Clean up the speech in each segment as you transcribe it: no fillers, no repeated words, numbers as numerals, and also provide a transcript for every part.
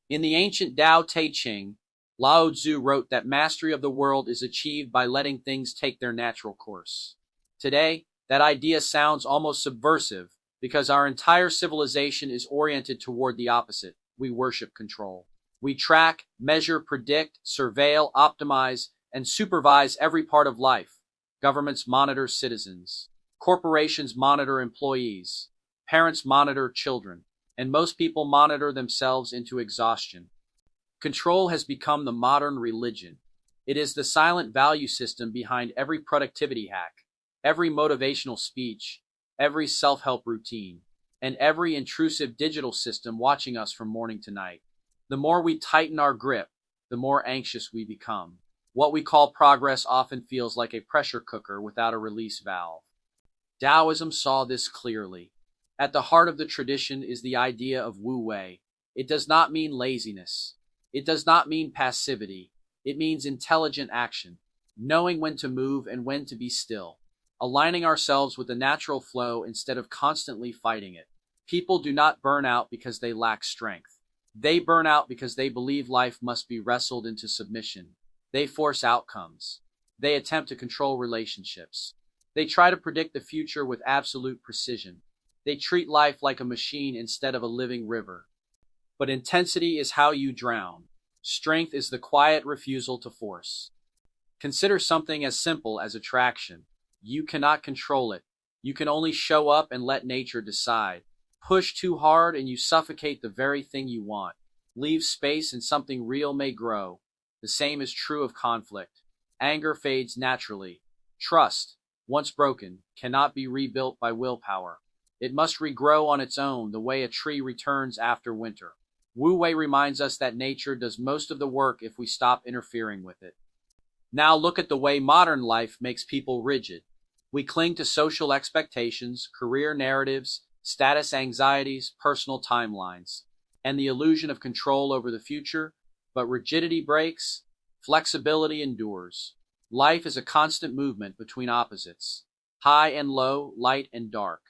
In the ancient Tao Te Ching, Lao Tzu wrote that mastery of the world is achieved by letting things take their natural course. Today, that idea sounds almost subversive because our entire civilization is oriented toward the opposite. We worship control. We track, measure, predict, surveil, optimize, and supervise every part of life. Governments monitor citizens. Corporations monitor employees. Parents monitor children. And most people monitor themselves into exhaustion. Control has become the modern religion. It is the silent value system behind every productivity hack, every motivational speech, every self-help routine, and every intrusive digital system watching us from morning to night. The more we tighten our grip, the more anxious we become. What we call progress often feels like a pressure cooker without a release valve. Taoism saw this clearly. At the heart of the tradition is the idea of Wu Wei. It does not mean laziness. It does not mean passivity. It means intelligent action, knowing when to move and when to be still, aligning ourselves with the natural flow instead of constantly fighting it. People do not burn out because they lack strength. They burn out because they believe life must be wrestled into submission. They force outcomes. They attempt to control relationships. They try to predict the future with absolute precision. They treat life like a machine instead of a living river. But intensity is how you drown. Strength is the quiet refusal to force. Consider something as simple as attraction. You cannot control it. You can only show up and let nature decide. Push too hard and you suffocate the very thing you want. Leave space and something real may grow. The same is true of conflict. Anger fades naturally. Trust, once broken, cannot be rebuilt by willpower. It must regrow on its own the way a tree returns after winter. Wu Wei reminds us that nature does most of the work if we stop interfering with it. Now look at the way modern life makes people rigid. We cling to social expectations, career narratives, status anxieties, personal timelines, and the illusion of control over the future, but rigidity breaks, flexibility endures. Life is a constant movement between opposites, high and low, light and dark,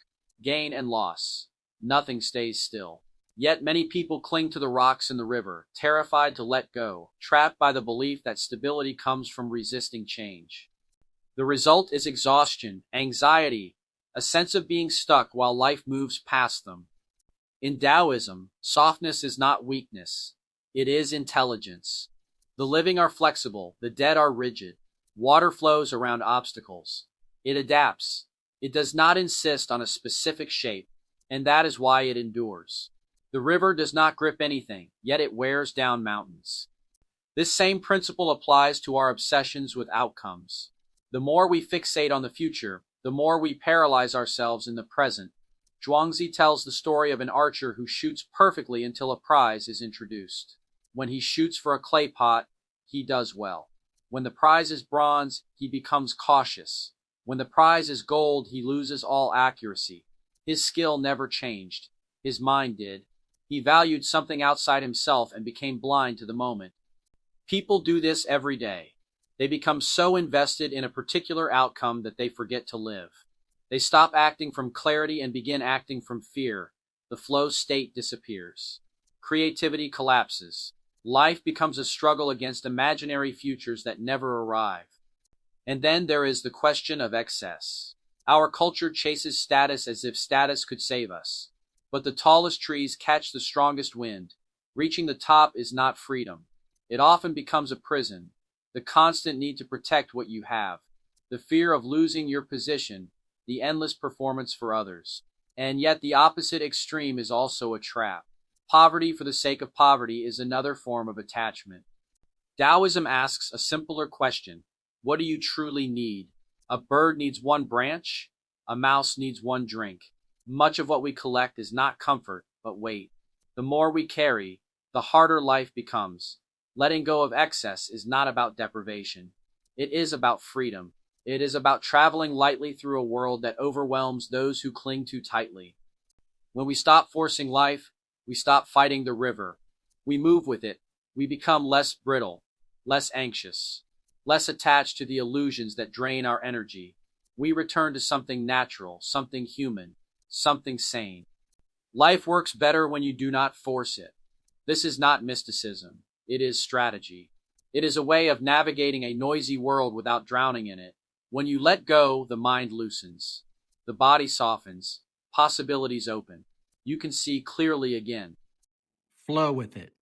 gain and loss. Nothing stays still. Yet many people cling to the rocks in the river, terrified to let go, trapped by the belief that stability comes from resisting change. The result is exhaustion, anxiety, a sense of being stuck while life moves past them. In Taoism, softness is not weakness. It is intelligence. The living are flexible, the dead are rigid. Water flows around obstacles. It adapts. It does not insist on a specific shape, and that is why it endures. The river does not grip anything, yet it wears down mountains. This same principle applies to our obsessions with outcomes. The more we fixate on the future, the more we paralyze ourselves in the present. Zhuangzi tells the story of an archer who shoots perfectly until a prize is introduced. When he shoots for a clay pot, he does well. When the prize is bronze, he becomes cautious. When the prize is gold, he loses all accuracy. His skill never changed. His mind did. He valued something outside himself and became blind to the moment. People do this every day. They become so invested in a particular outcome that they forget to live. They stop acting from clarity and begin acting from fear. The flow state disappears. Creativity collapses. Life becomes a struggle against imaginary futures that never arrive. And then there is the question of excess. Our culture chases status as if status could save us. But the tallest trees catch the strongest wind. Reaching the top is not freedom. It often becomes a prison. The constant need to protect what you have. The fear of losing your position. The endless performance for others. And yet the opposite extreme is also a trap. Poverty for the sake of poverty is another form of attachment. Taoism asks a simpler question. What do you truly need? A bird needs one branch. A mouse needs one drink. Much of what we collect is not comfort, but weight. The more we carry, the harder life becomes. Letting go of excess is not about deprivation. It is about freedom. It is about traveling lightly through a world that overwhelms those who cling too tightly. When we stop forcing life, we stop fighting the river. We move with it. We become less brittle, less anxious, less attached to the illusions that drain our energy. We return to something natural, something human, something sane. Life works better when you do not force it. This is not mysticism. It is strategy. It is a way of navigating a noisy world without drowning in it. When you let go, the mind loosens. The body softens. Possibilities open. You can see clearly again. Flow with it.